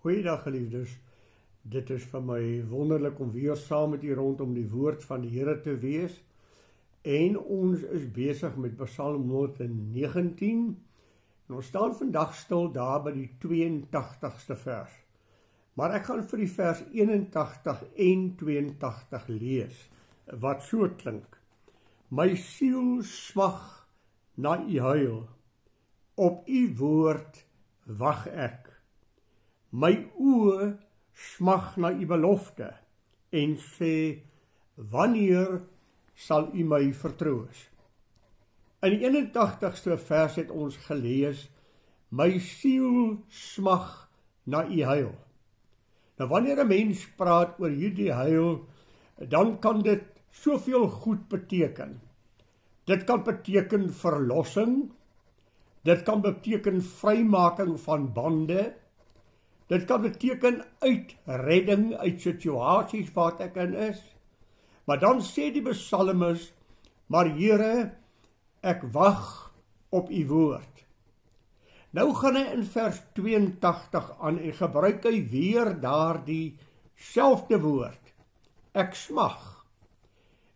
Goeiedag geliefdes, dit is vir my wonderlik om weer saam met u rondom die woord van die Here te wees. En ons is besig met Psalm 119 en ons staan vandag stil daar by die 82ste vers. Maar ek gaan vir die vers 81 en 82 lees, wat so klink. My siel smag na u heil, op u woord wag ek. My oë smag na u belofte en sê, wanneer sal u my vertroos? In die 81ste vers het ons gelees, my siel smag na u heil. Nou wanneer 'n mens praat oor hierdie heil, dan kan dit soveel goed beteken. Dit kan beteken verlossing, dit kan beteken vrymaking van bande, dit kan beteken uitredding uit situasies wat ek in is. Maar dan sê die psalmis, maar Here, ek wag op u woord. Nou gaan hy in vers 82 aan en gebruik hy weer daardie selfde woord. Ek smag.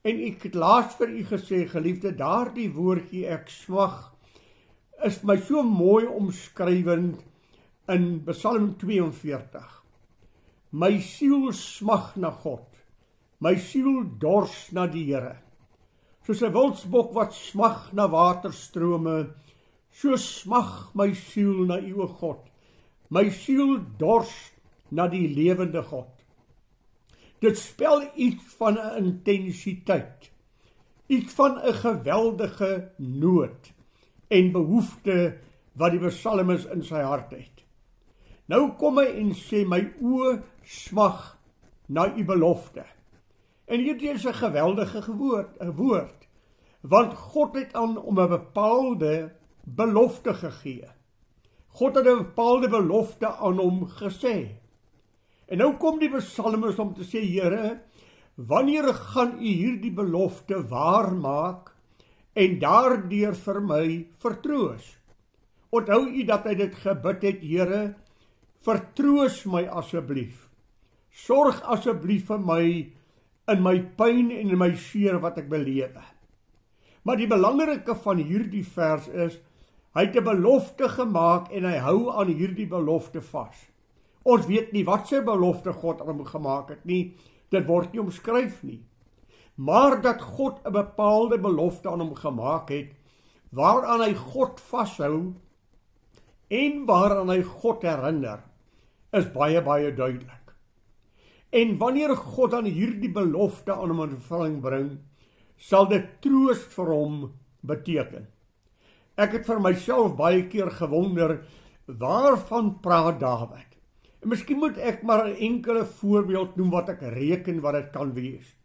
En ek het laas vir u gesê, geliefde, daardie woordjie ek smag is my so mooi omskrywend in Psalm 42. My siel smag na God. My siel dors na die Here. Soos 'n wildsbok wat smag na waterstrome, so smag my siel na u, o God. My siel dors na die lewende God. Dit spel iets van 'n intensiteit, iets van 'n geweldige nood en behoefte wat die psalmis in sy hart het. Nou kom hy en sê, my oë smag na u belofte. En hierdie is 'n geweldige woord, want God het aan om 'n bepaalde belofte gegee. God het 'n bepaalde belofte aan hom gesê. En nou kom die psalmis om te sê, Here, wanneer gaan u hierdie belofte waarmaak en daardeur vir my vertroos? Onthou u dat hy dit gebid het, Here, vertroos my asseblief. Sorg asseblief vir my in my pyn en in my seer wat ek belewe. Maar die belangrike van hierdie vers is, hy het 'n belofte gemaak en hy hou aan hierdie belofte vas. Ons weet nie wat sy belofte God aan hom gemaak het nie, dit word nie omskryf nie. Maar dat God 'n bepaalde belofte aan hom gemaak het, waaraan hy God vashou en waaraan hy God herinner, is baie, baie duidelik. En wanneer God aan hierdie belofte aan hom in vervulling bring, sal dit troos vir hom beteken. Ek het vir myself baie keer gewonder, waarvan praat Dawid? En miskien moet ek maar 'n enkele voorbeeld noem wat ek reken wat dit kan wees.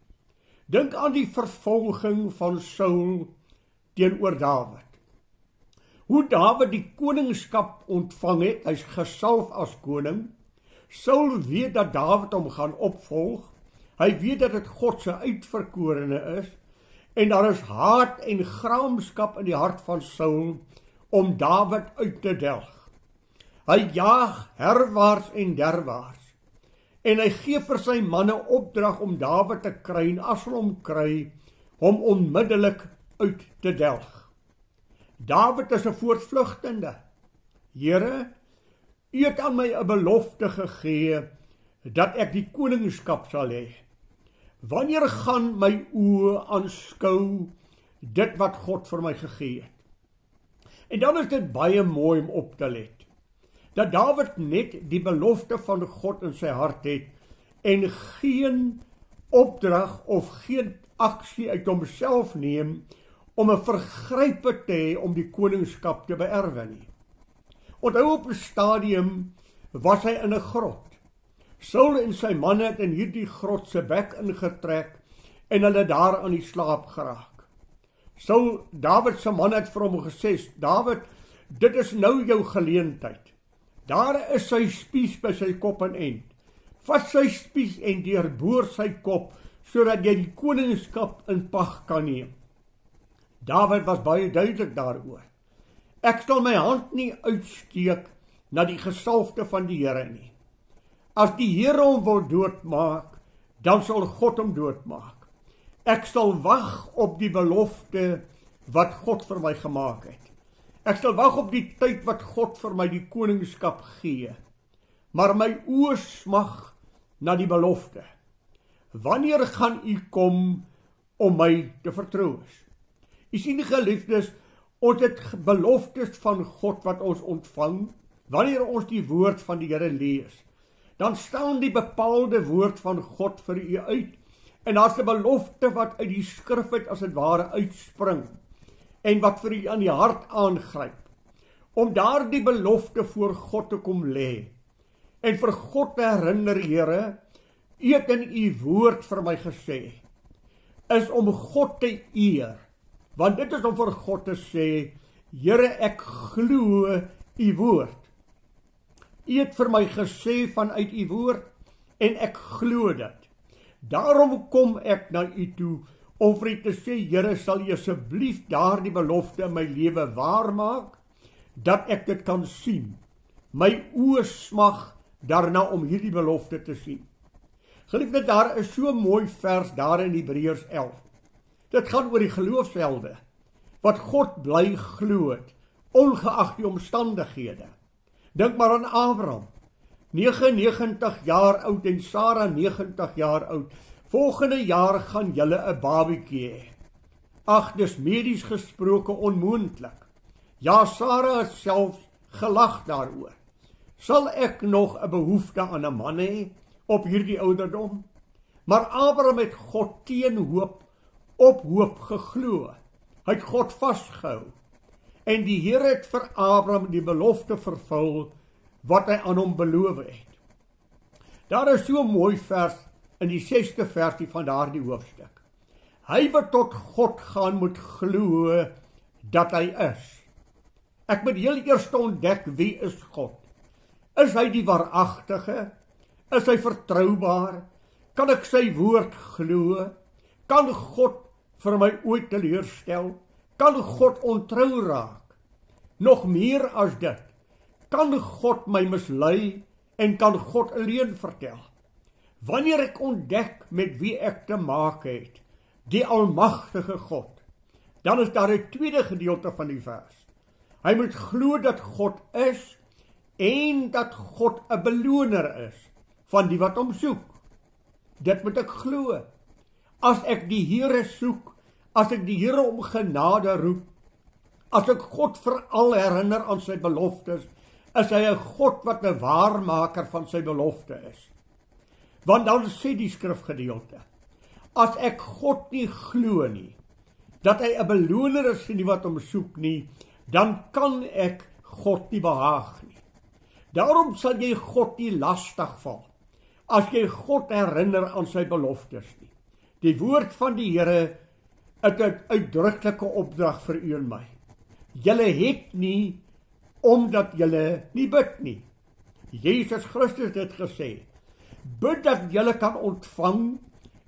Dink aan die vervolging van Saul teenoor Dawid. Hoe Dawid die koningskap ontvang het, hy's gesalf as koning. Saul weet dat Dawid hom gaan opvolg. Hy weet dat dit God se uitverkorene is. En daar is haat en graamskap in die hart van Saul om Dawid uit te delg. Hy jaag herwaarts en derwaarts. En hy gee vir sy manne opdrag om Dawid te kry en as hulle hom kry, hom onmiddellik uit te delg. Dawid is 'n voortvlugtende. Here, u het aan my 'n belofte gegee dat ek die koningskap sal hê. Wanneer gaan my oë aanskou dit wat God vir my gegee het? En dan is dit baie mooi om op te let, dat Dawid net die belofte van God in sy hart het en geen opdrag of geen aksie uit homself neem om 'n vergrype te hê om die koningskap te beerwe nie. Onthou op 'n stadium was hy in 'n grot. Saul en sy manne het in hierdie grot se bek ingetrek en hulle daar aan die slaap geraak. Saul, Dawid se man het vir hom gesê, Dawid, dit is nou jou geleentheid. Daar is sy spies by sy kop en end. Vat sy spies en deurboor sy kop, sodat jy die koningskap in pag kan neem. Dawid was baie duidelik daaroor. Ek sal my hand nie uitsteek na die gesalfde van die Here nie. as die Here hom wil doodmaak, dan sal God hom doodmaak. Ek sal wag op die belofte wat God vir my gemaak het. Ek sal wag op die tyd wat God vir my die koningskap gee. Maar my oë smag na die belofte. Wanneer gaan u kom om my te vertroos? U sien, geliefdes, ons het beloftes van God wat ons ontvang. Wanneer ons die woord van die Here lees, dan staan die bepaalde woord van God vir u uit. En daar's 'n belofte wat uit die skrif uit as dit ware uitspring en wat vir u aan die hart aangryp. Om daardie belofte voor God te kom lê en vir God te herinner, Here, u het in u woord vir my gesê, is om God te eer. Want dit is om vir God te sê, Here, ek glo u woord. U het vir my gesê vanuit u woord en ek glo dit. Daarom kom ek na u toe om vir u te sê, Here, sal u asseblief daardie belofte in my lewe waarmaak, dat ek dit kan sien. My oë smag daarna om hierdie belofte te sien. Geliefde, daar is so 'n mooi vers daar in Hebreërs 11. Dit gaan oor die geloofshelde, wat God bly glo het, ongeag die omstandighede. Dink maar aan Abraham, 99 jaar oud en Sara 90 jaar oud. Volgende jaar gaan julle 'n babietjie hê. Ag, dis medies gesproke onmoontlik. Ja, Sara het selfs gelag daaroor. Sal ek nog 'n behoefte aan 'n man hê op hierdie ouderdom? Maar Abraham het God teen hoop op hoop geglo. Hy het God vasgehou. En die Here het vir Abraham die belofte vervul wat hy aan hom beloof het. Daar is so 'n mooi vers in die 6de versie van daardie hoofstuk. Hy wat tot God gaan moet glo dat hy is. Ek moet heel eers ontdek, wie is God? Is hy die waaragtige? Is hy vertroubaar? Kan ek sy woord glo? Kan God vir my ooit teleurstel? Kan God ontrou raak? Nog meer as dit, kan God my mislei en kan God 'n leuen vertel? Wanneer ek ontdek met wie ek te maak het, die almagtige God, dan is daar 'n tweede gedeelte van die vers. Hy moet glo dat God is en dat God 'n beloner is van die wat hom soek. Dit moet ek glo. As ek die Here soek, as ek die Here om genade roep, as ek God veral herinner aan sy beloftes, is hy 'n God wat 'n waarmaker van sy belofte is. Want dan sê die skrifgedeelte, as ek God nie glo nie, dat hy 'n beloner is vir die wat hom soek nie, dan kan ek God nie behaag nie. Daarom sal jy God nie lastig val, as jy God herinner aan sy beloftes nie. Die woord van die Here het 'n uitdruklike opdrag vir u en my. Julle het nie, omdat julle nie bid nie. Jesus Christus het gesê, bid dat julle kan ontvang,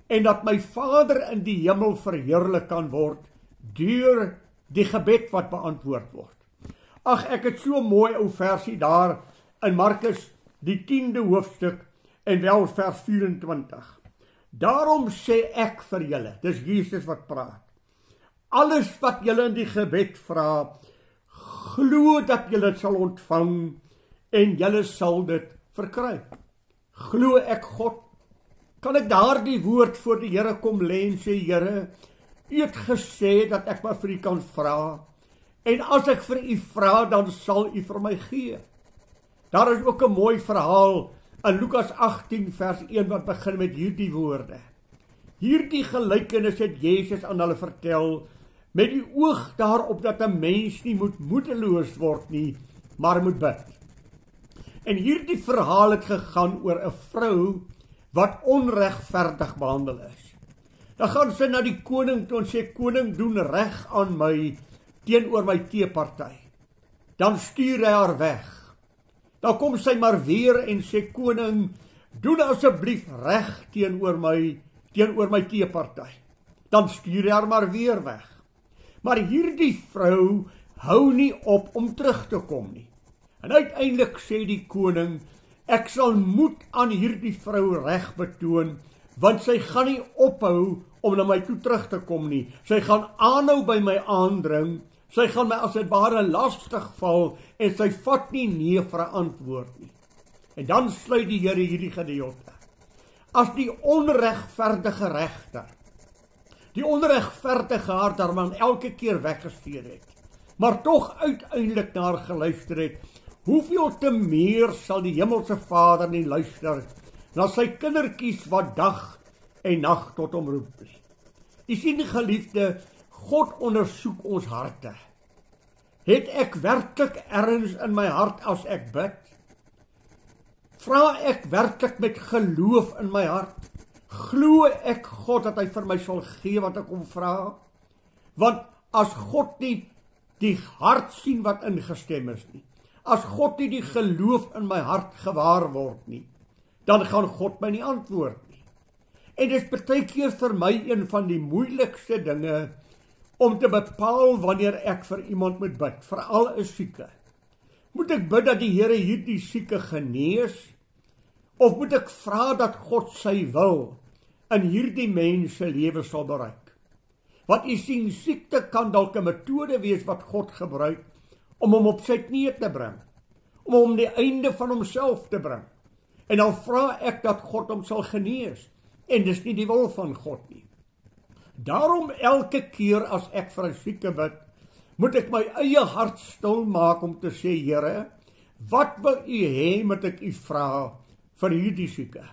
en dat my Vader in die hemel verheerlik kan word, deur die gebed wat beantwoord word. Ag, ek het so 'n mooi ou versie daar, in Markus, die 10de hoofstuk, en wel vers 24. Daarom sê ek vir julle, dis Jesus wat praat, alles wat julle in die gebed vra, glo dat julle dit sal ontvang, en julle sal dit verkry. Glo ek God? Kan ek daardie woord voor die Here kom lê en sê, Here, u het gesê dat ek maar vir u kan vra, en as ek vir u vra, dan sal u vir my gee. Daar is ook 'n mooi verhaal in Lukas 18 vers 1 wat begin met hierdie woorde. Hierdie gelykenis het Jesus aan hulle vertel, met die oog daarop dat 'n mens nie moet moedeloos word nie, maar moet bid. En hierdie verhaal het gegaan oor 'n vrou wat onregverdig behandel is. Dan gaan sy na die koning toe en sê, koning, doen reg aan my teenoor my teeparty. Dan stuur hy haar weg. Dan kom sy maar weer en sê, koning, doen asseblief reg teenoor my teeparty. Dan stuur hy haar maar weer weg. Maar hierdie vrou hou nie op om terug te kom nie. En uiteindelik sê die koning, Ek sal moed aan hierdie vrou reg betoon, want sy gaan nie ophou om na my toe terug te kom nie. Sy gaan aanhou by my aandring, sy gaan my as dit ware lastig val, en sy vat nie nee vir 'n antwoord nie. En dan sluit die Here hierdie gedeelte. As die onregverdige regter, die onregverdige hardarman elke keer weggesteer het, maar tog uiteindelik na haar geluister het, hoeveel te meer sal die hemelse Vader nie luister na sy kindertjies wat dag en nag tot hom roep nie. U sien, geliefde, God ondersoek ons harte. Het ek werklik ergens in my hart as ek bid? Vra ek werklik met geloof in my hart? Glo ek God dat hy vir my sal gee wat ek hom vra? Want as God nie die hart sien wat ingestem is nie, as God nie die geloof in my hart gewaar word nie, dan gaan God my nie antwoord nie. En dit is baie keer vir my een van die moeilikste dinge om te bepaal wanneer ek vir iemand moet bid, veral 'n sieke. Moet ek bid dat die Here hierdie sieke genees, of moet ek vra dat God sy wil in hierdie mens se lewe sal bereik? Want u sien, siekte kan dalk 'n metode wees wat God gebruik om hom op sy knieë te bring, om hom die einde van homself te bring. En dan vra ek dat God hom sal genees, en dis nie die wil van God nie. Daarom elke keer as ek vir 'n sieke bid, moet ek my eie hart stil maak om te sê, Here, wat wil u hê moet ek u vra vir hierdie sieke?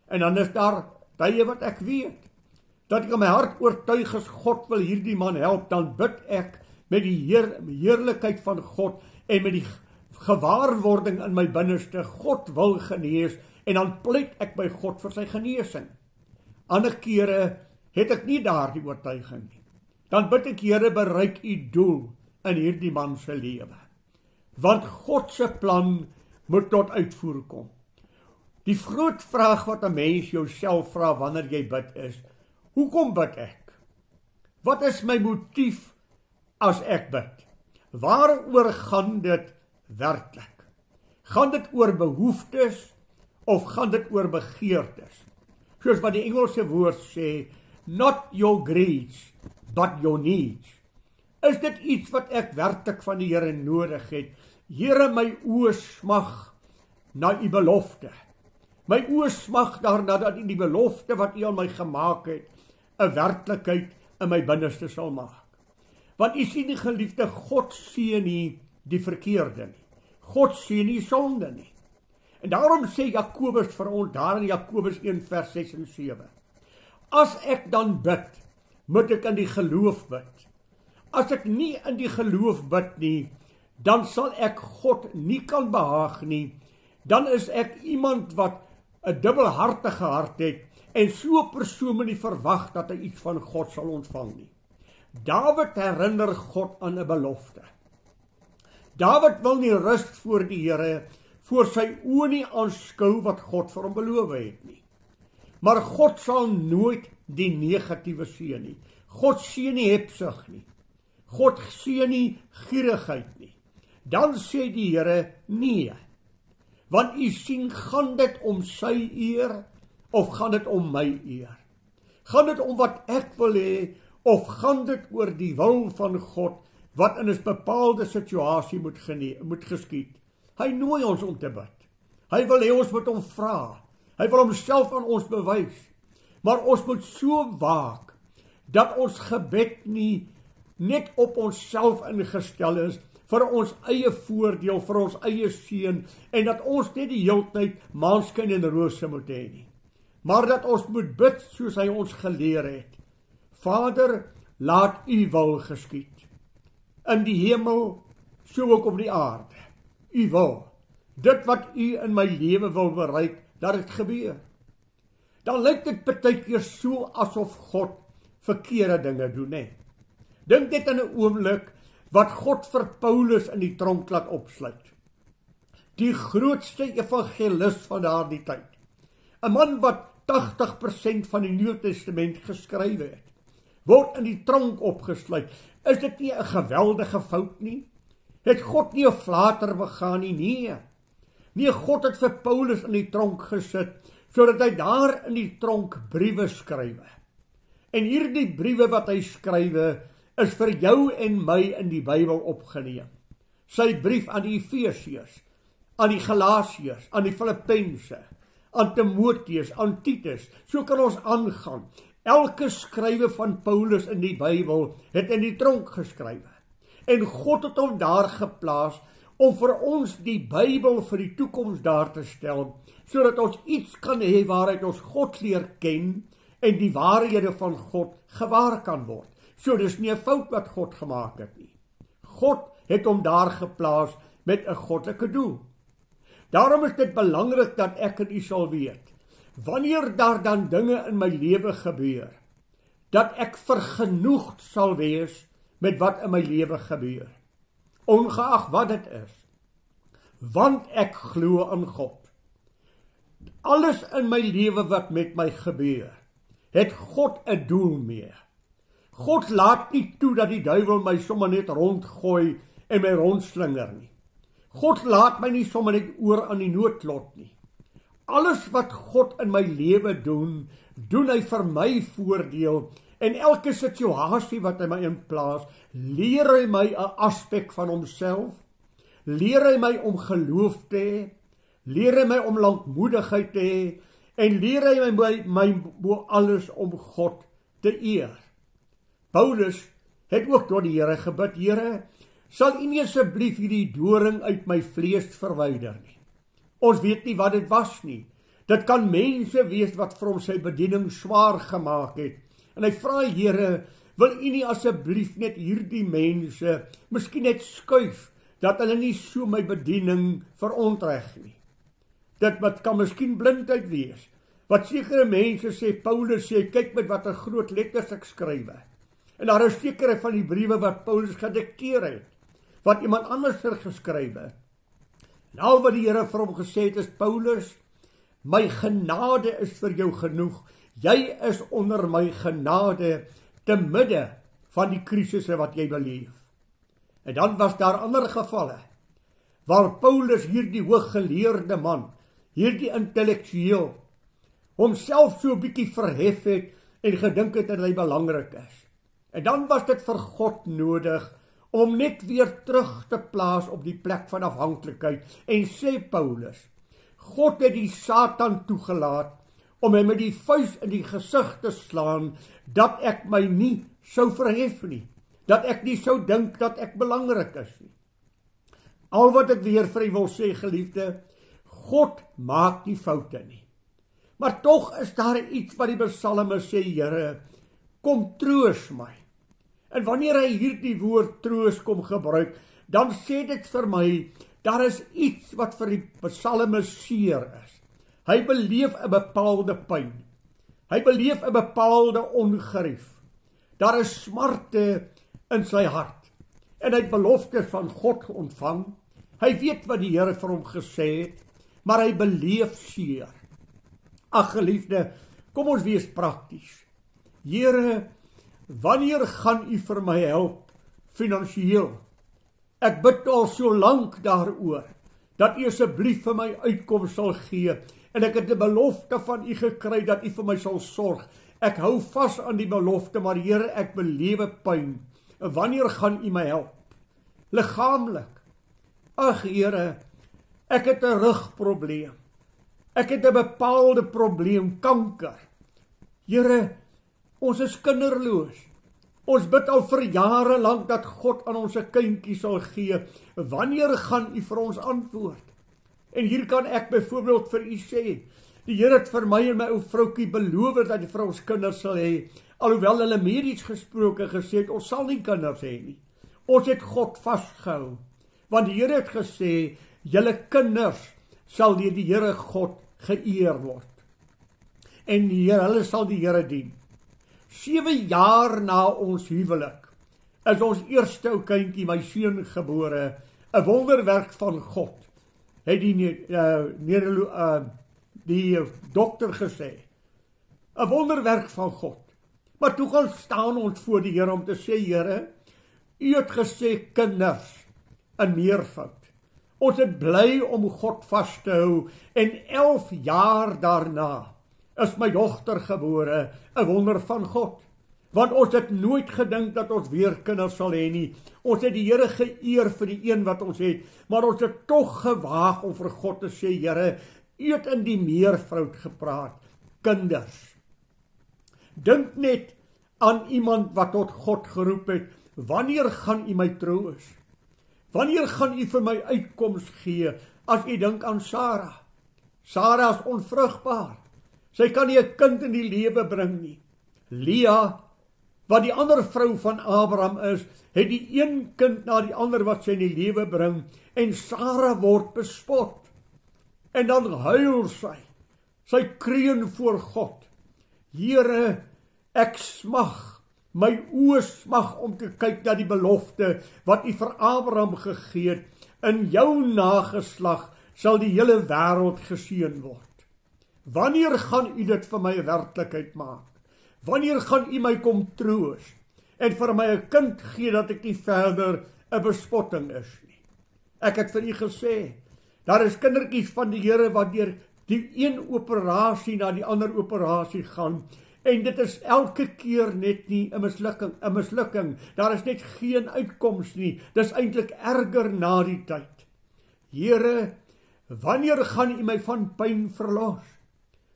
En dan is daar tye wat ek weet, dat ek in my hart oortuig is, God wil hierdie man help, dan bid ek met die heerlikheid van God en met die gewaarwording in my binneste, God wil genees, en dan pleit ek by God vir sy genesing. Ander kere het ek nie daar die oortuiging nie. Dan bid ek, Here, bereik u doel in hierdie man se lewe. Want God se plan moet tot uitvoer kom. Die groot vraag wat 'n mens jouself vra wanneer jy bid is, hoekom bid ek? Wat is my motief as ek bid? Waaroor gaan dit werklik? Gaan dit oor behoeftes of gaan dit oor begeertes? Soos wat die Engelse woord sê, not your greeds, but your needs. Is dit iets wat ek werklik van die Here nodig het? Here, my oë smag na u belofte. My oë smag daarna dat u die belofte wat u aan my gemaak het, 'n werklikheid in my binneste sal maak. Want u sien, die geliefde, God sien nie die verkeerde nie. God sien nie sonde nie. En daarom sê Jakobus vir ons daar in Jakobus 1 vers 6 en 7. As ek dan bid, moet ek in die geloof bid. As ek nie in die geloof bid nie, dan sal ek God nie kan behaag nie. Dan is ek iemand wat 'n dubbelhartige hart het, en so 'n persoon moet nie verwag dat hy iets van God sal ontvang nie. Dawid herinner God aan 'n belofte. Dawid wil nie rus voor die Here, voor sy oë nie aanskou wat God vir hom beloof het nie. Maar God sal nooit die negatiewe seën nie. God seën nie hebsug nie. God seën nie gierigheid nie. Dan sê die Here, nee. Want u sien, gaan dit om sy eer, of gaan dit om my eer? Gaan dit om wat ek wil hê, of gaan dit oor die wil van God, wat in 'n bepaalde situasie moet geskied? Hy nooi ons om te bid. Hy wil hê ons moet hom vra. Hy wil homself aan ons bewys. Maar ons moet so waak, dat ons gebed nie net op onsself ingestel is, vir ons eie voordeel, vir ons eie seën, en dat ons net die heeltyd maanskyn en rose moet hê nie. Maar dat ons moet bid soos hy ons geleer het. Vader, laat u wil geskied. In die hemel, so ook op die aarde. U wil. Dit wat u in my lewe wil bereik, dat dit gebeur. Dan lyk dit baie keer so asof God verkeerde dinge doen, hè. Dink dit in 'n oomblik wat God vir Paulus in die tronk laat opsluit. Die grootste evangelis van daardie tyd. 'n man wat 80% van die Nuwe Testament geskryf het, word in die tronk opgesluit. Is dit nie 'n geweldige fout nie? Het God nie 'n flater begaan nie? Nee. Nee, God het vir Paulus in die tronk gesit, sodat hy daar in die tronk briewe skrywe. En hierdie briewe wat hy skrywe, is vir jou en my in die Bybel opgeneem. Sy brief aan die Efesiërs, aan die Galasiërs, aan die Filippense, aan Timoteus, aan Titus, so kan ons aangaan. Elke skrywe van Paulus in die Bybel het in die tronk geskrywe. En God het hom daar geplaas om vir ons die Bybel vir die toekoms daar te stel, sodat ons iets kan hê waaruit ons God leer ken en die waarhede van God gewaar kan word. So dis nie 'n fout wat God gemaak het nie. God het hom daar geplaas met 'n goddelike doel. Daarom is dit belangrik dat ek en u sal weet, wanneer daar dan dinge in my lewe gebeur, dat ek vergenoegd sal wees met wat in my lewe gebeur, ongeag wat dit is, want ek glo in God. Alles in my lewe wat met my gebeur, het God 'n doel mee. God laat nie toe dat die duiwel my sommer net rondgooi en my rondslinger nie. God laat my nie sommer net oor aan die noodlot nie. Alles wat God in my lewe doen, doen hy vir my voordeel, en elke situasie wat hy my inplaas, leer hy my 'n aspek van homself, leer hy my om geloof te hê, leer hy my om lankmoedigheid te hê, en leer hy my bo alles om God te eer. Paulus het ook tot die Here gebid, Here, sal U nie asseblief hierdie doring uit my vlees verwyder nie. Ons weet nie wat dit was nie. Dit kan mense wees wat vir hom sy bediening swaar gemaak het. En hy vra, Here, wil U nie asseblief net hierdie mense miskien net skuif, dat hulle nie so my bediening verontreg nie. Dit wat kan miskien blindheid wees. Wat sekere mense sê, Paulus sê, kyk met wat 'n groot letters ek skrywe. En daar is sekere van die briewe wat Paulus gedikteer het, wat iemand anders geskrywe. En al wat die Here vir hom gesê het is, Paulus, my genade is vir jou genoeg. Jy is onder my genade te midde van die krisisse wat jy beleef. En dan was daar ander gevalle, waar Paulus hierdie hooggeleerde man, hierdie intellektueel, homself so 'n bietjie verhef het en gedink het dat hy belangrik is. En dan was dit vir God nodig om net weer terug te plaas op die plek van afhanklikheid. En sê Paulus, God het die Satan toegelaat om my met die vuis in die gesig te slaan, dat ek my nie sou verhef nie, dat ek nie sou dink dat ek belangrik is nie. Al wat ek weer vir u wil sê, geliefde, God maak nie foute nie. Maar tog is daar iets wat die psalme sê, Here, kom troos my. En wanneer hy hierdie woord troos kom gebruik, dan sê dit vir my, daar is iets wat vir die psalme seer is. Hy beleef 'n bepaalde pyn. Hy beleef 'n bepaalde ongerief. Daar is smarte in sy hart. En hy het beloftes van God ontvang. Hy weet wat die Here vir hom gesê het, maar hy beleef seer. Ag geliefde, kom ons wees prakties. Here, wanneer gaan U vir my help finansiëel? Ek bid al so lank daaroor, dat U asseblief vir my uitkoms sal gee, en ek het 'n belofte van U gekry, dat U vir my sal sorg. Ek hou vas aan die belofte, maar Here, ek belewe pyn. Wanneer gaan U my help? Liggaamlik. Ag Here, ek het 'n rugprobleem. Ek het 'n bepaalde probleem, kanker. Here, ons is kinderloos. Ons bid al vir jare lank dat God aan ons 'n kindjie sal gee. Wanneer gaan U vir ons antwoord? En hier kan ek byvoorbeeld vir U sê, die Here het vir my en my ou vroukie beloof dat hy vir ons kinders sal hê, alhoewel hulle medies gesproke gesê het, ons sal nie kinders hê nie. Ons het God vasgehou, want die Here het gesê, julle kinders sal deur die Here God geëer word. En hulle sal die Here dien. 7 jaar na ons huwelik is ons eerste ou kindjie, my seun, gebore. 'n Wonderwerk van God, het die dokter gesê. 'n Wonderwerk van God. Maar toe gaan staan ons voor die Here om te sê, Here, U het gesê kinders in meervoud. Ons het bly om God vas te hou en 11 jaar daarna is my dogter gebore, 'n wonder van God. Want ons het nooit gedink dat ons weer kinders sal hê nie. Ons het die Here geëer vir die een wat ons het, maar ons het tog gewaag om vir God te sê, Here, U het in die meervoud gepraat, kinders. Dink net aan iemand wat tot God geroep het, wanneer gaan U my troos? Wanneer gaan U vir my uitkoms gee, as U dink aan Sarah? Sarah is onvrugbaar. Sy kan nie 'n kind in die lewe bring nie. Lea, wat die ander vrou van Abraham is, het die een kind na die ander wat sy in die lewe bring, en Sarah word bespot. En dan huil sy kreun voor God. Here, ek smag, my oë smag om te kyk na die belofte wat U vir Abraham gegee het. In jou nageslag sal die hele wêreld geseën word. Wanneer gaan U dit vir my 'n werklikheid maak? Wanneer gaan U my kom troos en vir my 'n kind gee dat ek nie verder 'n bespotting is nie? Ek het vir U gesê, daar is kindertjies van die Here wat deur die een operasie na die ander operasie gaan, en dit is elke keer net nie 'n mislukking. Daar is net geen uitkoms nie. Dis eintlik erger na die tyd. Here, wanneer gaan U my van pyn verlos?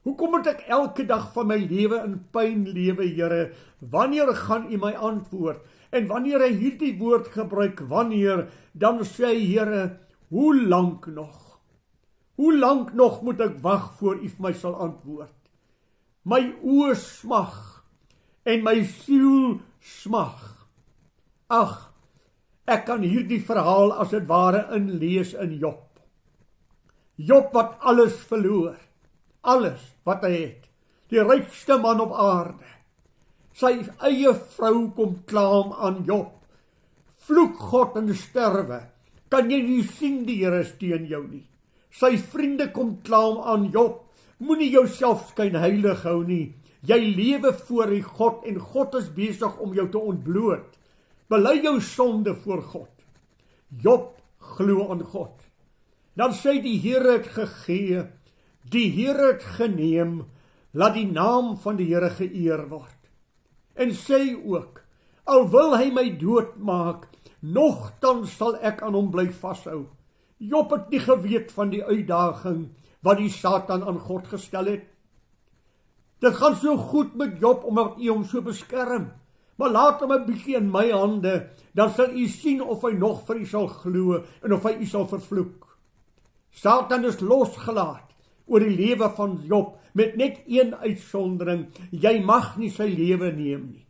Hoekom moet ek elke dag van my lewe in pyn lewe, Here? Wanneer gaan U my antwoord? En wanneer hy hierdie woord gebruik, wanneer, dan sê hy, Here, hoe lank nog? Hoe lank nog moet ek wag voor U vir my sal antwoord? My oë smag en my siel smag. Ag, ek kan hierdie verhaal as dit ware inlees in Job. Job wat alles verloor, alles wat hy het, die rykste man op aarde. Sy eie vrou kom klaam aan Job. Vloek God en sterwe. Kan jy nie sien die Here is teen jou nie? Sy vriende kom klaam aan Job. Moenie jouself skynheilig hou nie. Jy lewe voor die God en God is besig om jou te ontbloot. Bely jou sonde voor God. Job glo aan God. Dan sê die Here het gegee, die Here het geneem, laat die naam van die Here geëer word. En sê ook, al wil hy my doodmaak, nogtans sal ek aan hom bly vashou. Job het nie geweet van die uitdaging wat die Satan aan God gestel het. Dit gaan so goed met Job omdat U hom so beskerm. Maar laat hom 'n bietjie in my hande, dan sal U sien of hy nog vir U sal glo en of hy U sal vervloek. Satan is losgelaat oor die lewe van Job met net een uitsondering: jy mag nie sy lewe neem nie.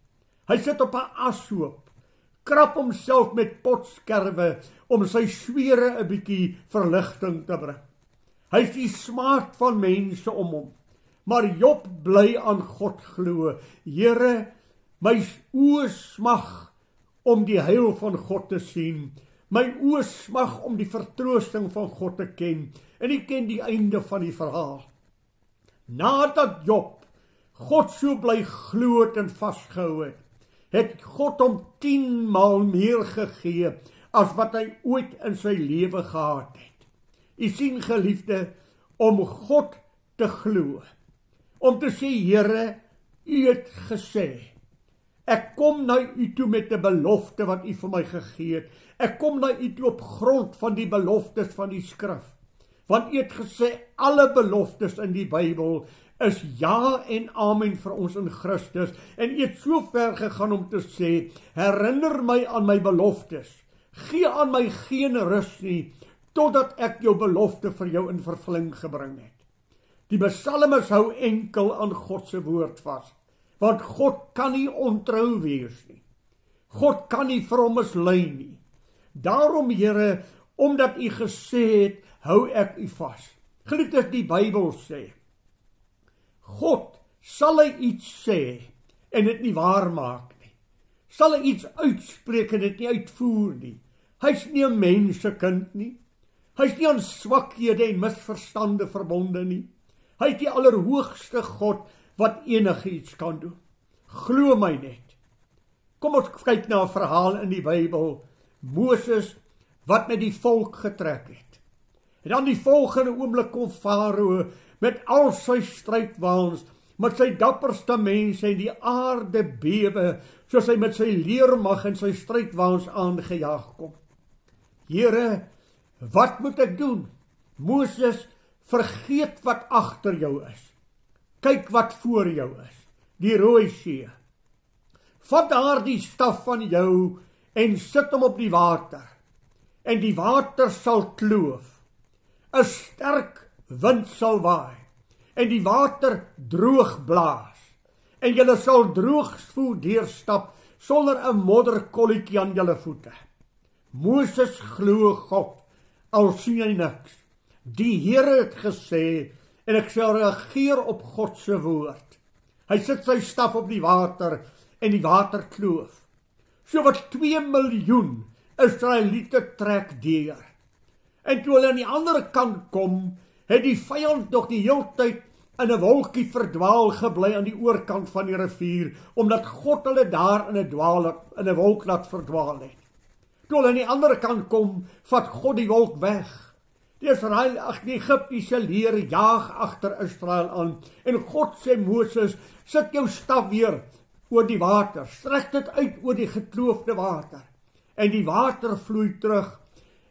Hy sit op 'n ashoop, krap homself met potskerwe om sy swere 'n bietjie verligting te bring. Hy is die smaak van mense om hom, maar Job bly aan God glo. Here, my oë smag om die heil van God te sien. My oë smag om die vertroosting van God te ken. En ek ken die einde van die verhaal. Nadat Job God so bly glo en vasgehou het, het God hom 10 maal meer gegee as wat hy ooit in sy lewe gehad het. U sien, geliefde, om God te glo, om te sê, Here, U het gesê, ek kom na U toe met 'n belofte wat U vir my gegee het. Ek kom na U toe op grond van die beloftes van die skrif. Want U het gesê, alle beloftes in die Bybel is ja en amen vir ons in Christus. En U het so ver gegaan om te sê, herinner my aan my beloftes. Gee aan my geen rus nie, totdat ek jou belofte vir jou in vervulling gebring het. Die psalmes hou enkel aan God se woord vas, want God kan nie ontrou wees nie. God kan nie vir hom mislei nie. Daarom, Here, omdat U gesê het, hou ek U vas. Geliefdes, die Bybel sê, God, sal hy iets sê en dit nie waar maak nie. Sal hy iets uitspreek en dit nie uitvoer nie. Hy's nie 'n mensekind nie. Hy's nie aan swakhede en misverstande verbonde nie. Hy is die allerhoogste God wat enigiets kan doen. Glo my net. Kom ons kyk na 'n verhaal in die Bybel. Moses wat met die volk getrek het. En dan die volgende oomblik kom Farao met al sy strydwaans, met sy dapperste mense en die aarde bewe, soos hy met sy leermag en sy strydwaans aangejaag kom. Here, wat moet ek doen? Moses, vergeet wat agter jou is. Kyk wat voor jou is, die Rooi See. Vat daar die staf van jou en sit hom op die water, en die water sal kloof. 'n sterk wind sal waai, en die water droog blaas, en julle sal droogsvoel deurstap, sonder 'n modderkolletjie aan julle voete. Moses glo God, al sien hy niks. Die Here het gesê, en ek sal reageer op God se woord. Hy sit sy staf op die water, en die water kloof. So wat 2 miljoen Israeliete trek deur. En toe hulle aan die ander kant kom, het die vyand nog die hele tyd in 'n wolkie verdwaal gebly aan die oorkant van die rivier, omdat God hulle daar in 'n wolk laat verdwaal het. Toe hulle aan die ander kant kom, vat God die wolk weg. Die Egiptiese leer jaag agter Israel aan, en God sê Moses, sit jou staf weer oor die water, strek dit uit oor die gekloofde water, en die water vloei terug,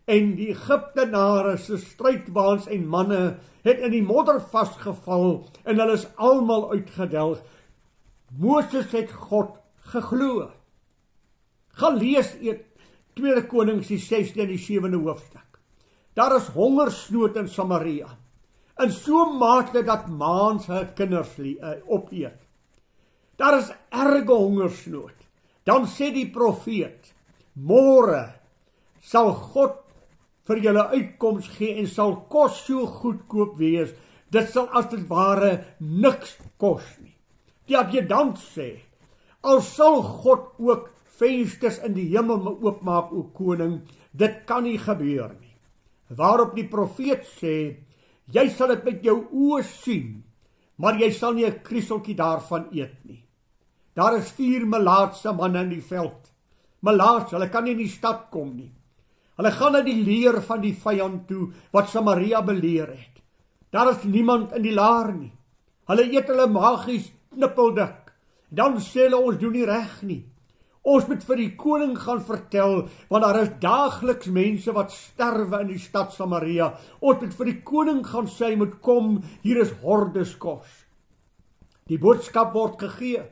en die Egiptenare se strydwaans en manne het in die modder vasgeval, en hulle is almal uitgedelg. Moses het God geglo. Gaan lees 2 Konings die 6de en die 7de hoofstuk. Daar is hongersnood in Samaria, in so mate dat maans hulle kinders opeet. Daar is erge hongersnood. Dan sê die profeet, môre sal God vir julle uitkoms gee en sal kos so goedkoop wees, dit sal as dit ware niks kos nie. Die adjudant sê, al sal God ook vensters in die hemel oopmaak, o koning, dit kan nie gebeur nie. Waarop die profeet sê, jy sal dit met jou oë sien, maar jy sal nie 'n krieseltjie daarvan eet nie. Daar is 4 melaatse manne in die veld. Melaats, hulle kan nie in die stad kom nie. Hulle gaan na die leer van die vyand toe, wat Samaria beleer het. Daar is niemand in die laar nie. Hulle eet hulle magies knippeldik. Dan sê hulle, ons doen nie reg nie. Ons moet vir die koning gaan vertel, want daar is daagliks mense wat sterwe in die stad Samaria. Ons moet vir die koning gaan sê, hy moet kom, hier is hordes kos. Die boodskap word gegee.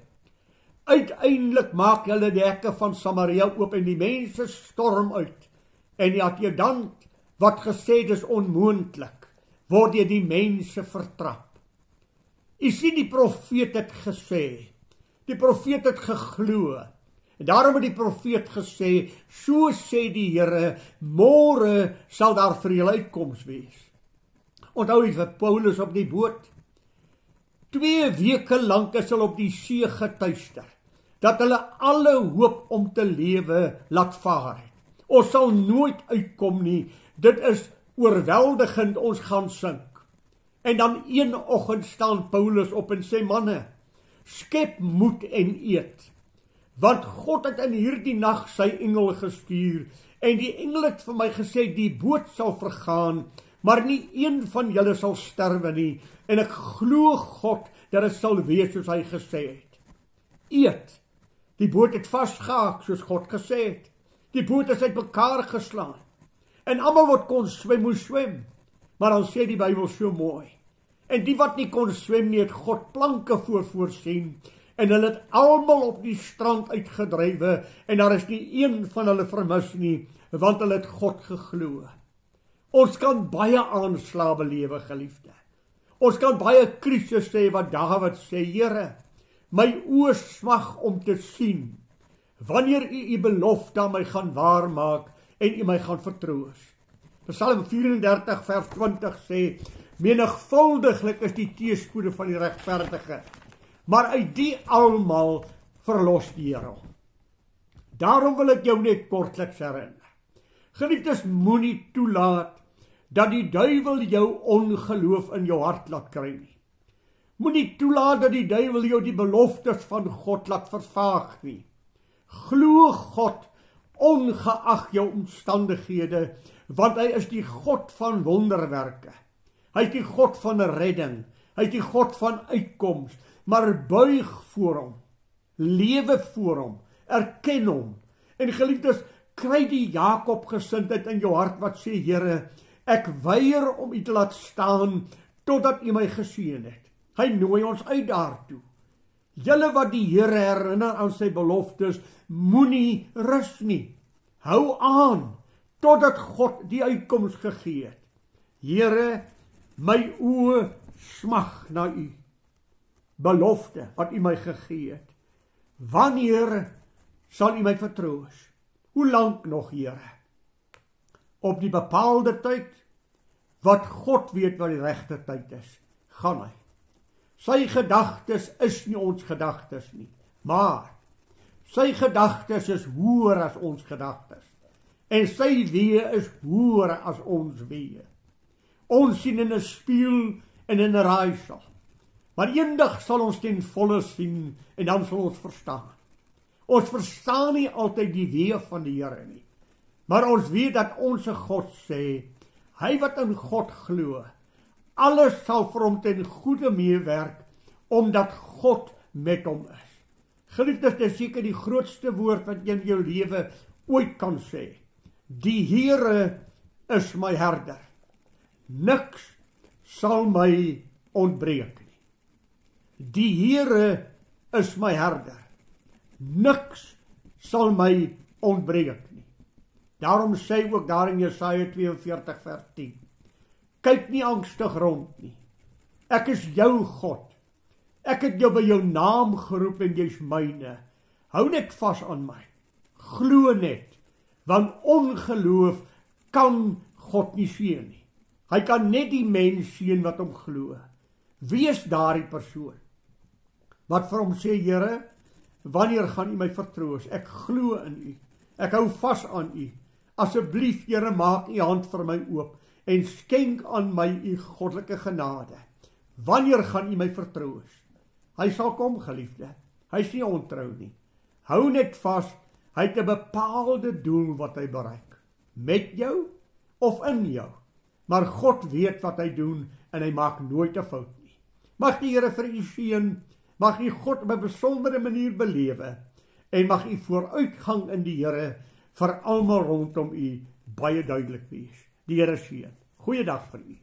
Uiteindelik maak hulle die hekke van Samaria oop en die mense storm uit. En die adjudant wat gesê dis onmoontlik, word deur die mense vertrap. U sien, die profeet het gesê, die profeet het geglo. En daarom het die profeet gesê, so sê die Here, môre sal daar vir julle uitkoms wees. Onthou jy vir Paulus op die boot? 2 weke lank is hulle op die see getuister, dat hulle alle hoop om te lewe laat vaar het. Ons sal nooit uitkom nie, dit is oorweldigend, ons gaan sink. En dan een oggend staan Paulus op en sê, manne, skep moed en eet. Want God het in hierdie nag sy engel gestuur, en die engel het vir my gesê, die boot sal vergaan, maar nie een van julle sal sterwe nie, en ek glo God, dat het sal wees soos hy gesê het. Eet, die boot het vastgehaak, soos God gesê het. Die boot is uit mekaar geslaan, en almal wat kon swem, moes swem, maar dan sê die Bybel so mooi, en die wat nie kon swem nie, het God planke voorsien, en hulle het almal op die strand uitgedrywe, en daar is nie een van hulle vermis nie, want hulle het God geglo. Ons kan baie aanslae belewe, geliefde. Ons kan baie krisis sê, wat Dawid sê, Here, my oë smag om te sien, wanneer u belofte aan my gaan waarmaak, en u my gaan vertroos. Psalm 34 vers 20 sê, menigvuldiglik is die teëspoede van die regverdige, maar uit die almal verlos die Here hom. Daarom wil ek jou net kortliks herinner. Geliefdes, moenie toelaat dat die duiwel jou ongeloof in jou hart laat kry nie. Moenie toelaat dat die duiwel jou die beloftes van God laat vervaag nie. Glo God, ongeag jou omstandighede, want hy is die God van wonderwerke. Hy is die God van redding, hy is die God van uitkoms, maar buig voor hom, lewe voor hom, erken hom. En geliefdes, kry die Jakob gesindheid in jou hart wat sê, Here, ek weier om u te laat staan, totdat u my geseën het. Hy nooi ons uit daartoe. Julle wat die Here herinner aan sy beloftes, moenie rus nie. Hou aan, totdat God die uitkoms gegee het. Here, my oë smag na u. Belofte wat u my gegee het. Wanneer sal u my vertroos? Hoe lank nog, Here? Op die bepaalde tyd, wat God weet wat die regte tyd is, gaan hy. Sy gedagtes is nie ons gedagtes nie, maar sy gedagtes is hoër as ons gedagtes. En sy weë is hoër as ons weë. Ons sien in 'n spieël en in 'n raaisel. Maar eendag sal ons ten volle sien en dan sal ons verstaan. Ons verstaan nie altyd die weë van die Here nie. Maar ons weet dat ons God sê, hy wat in God glo, alles sal vir hom ten goeie meewerk, omdat God met hom is. Geliefdes, dit is seker die grootste woord wat jy in jou lewe ooit kan sê. Die Here is my herder. Niks sal my ontbreek nie. Die Here is my herder. Niks sal my ontbreek nie. Daarom sê hy ook daar in Jesaja 42 vers 10. Kyk nie angstig rond nie. Ek is jou God. Ek het jou by jou naam geroep en jy's myne. Hou net vas aan my. Glo net, want ongeloof kan God nie seën nie. Hy kan net die mens seën wat hom glo. Wie is daardie persoon wat vir hom sê, Here, wanneer gaan u my vertroos? Ek glo in u. Ek hou vas aan u. Asseblief, Here, maak u hand vir my oop en skenk aan my u goddelike genade. Wanneer gaan u my vertroos? Hy sal kom, geliefde. Hy is nie ontrou nie. Hou net vas, hy het 'n bepaalde doel wat hy bereik. Met jou of in jou. Maar God weet wat hy doen en hy maak nooit 'n fout nie. Mag die Here vir u seën, mag u God op 'n besondere manier belewe en mag u vooruitgang in die Here vir almal rondom u baie duidelik wees. Die Here seën. Goeiedag vir u.